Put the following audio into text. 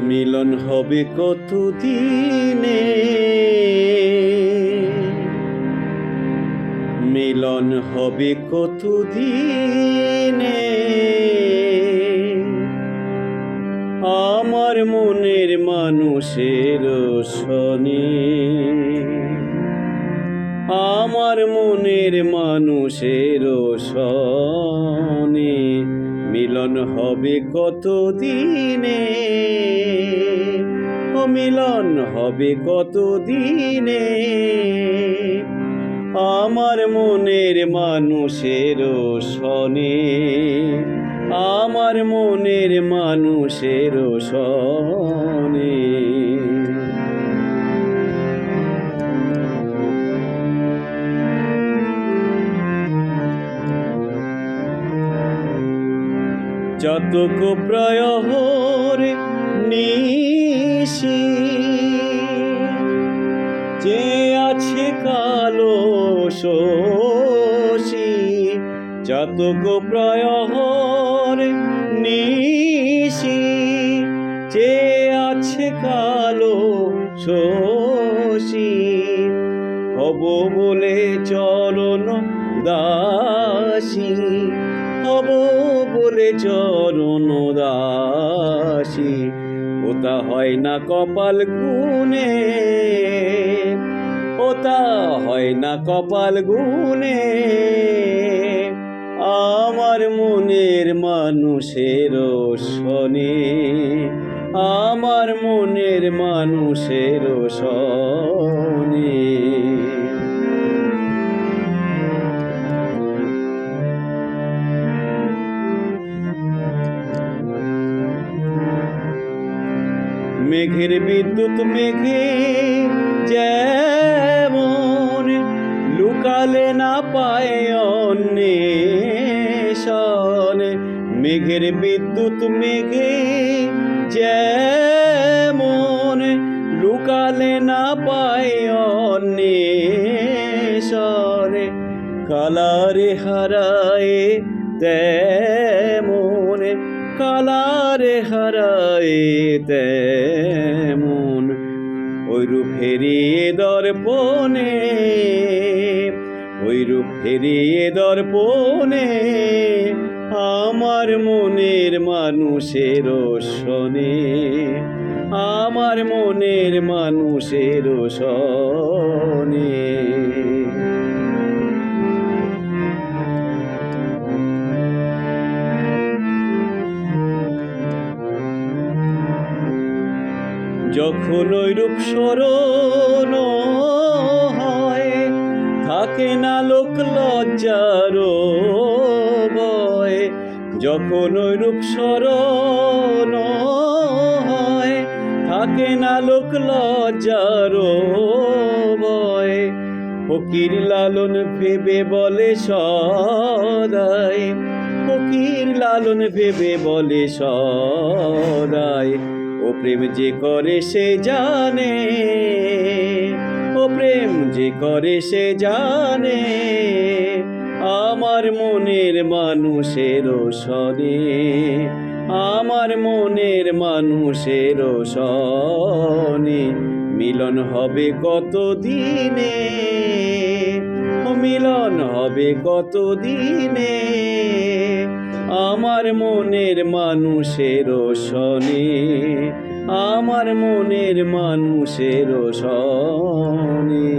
মিলন হবে কত দিনে, মিলন হবে কত দিনে। আমার মনের মানুষের সনে, আমার মনের মানুষের সনে মিলন হবে কত দিনে, ও মিলন হবে কত দিনে। আমার মনের মানুষের সনে, আমার মনের মানুষের সনে। যতক প্রহরে নিশি যে আছে কালো শোষী, যতক প্রহরে নিশি যে আছে কালো শোষী। হব বলে চরণ দাসী, হব বলে চরণ দাসী। ওটা হয় না কপাল গুনে, ওটা হয় না কপাল গুনে। আমার মনের মানুষের সনে, আমার মনের মানুষের সনে। মেঘের বিদ্যুৎ মেঘে যেমন লুকালে না পায় অন্বেষণ। মেঘের বিদ্যুৎ মেঘে যেমন লুকালে না পায় অন্বেষণ। কালারে হারায় তেমন, কালারে হারায় তেমন। ওইরূপ হেরিয়ে দর্পণে, ওইরূপ হেরিয়ে দর্পণে। আমার মনের মানুষের সনে, আমার মনের মানুষের সনে। যখন ওইরূপ স্মরণ হয় থাকে না লোক লজ্জার ভয়। যখন ওইরূপ স্মরণ হয় থাকে না লোক লজ্জার ভয়। ফকির লালন ভেবে বলে সদাই, ফকির লালন ভেবে বলে সদাই। ও প্রেম যে করে সে জানে, ও প্রেম যে করে সে জানে। আমার মনের মানুষের সনে, আমার মনের মানুষের সনে মিলন হবে কত দিনে, ও মিলন হবে কত দিনে। আমার মনের মানুষের সনে, আমার মনের মানুষের সনে।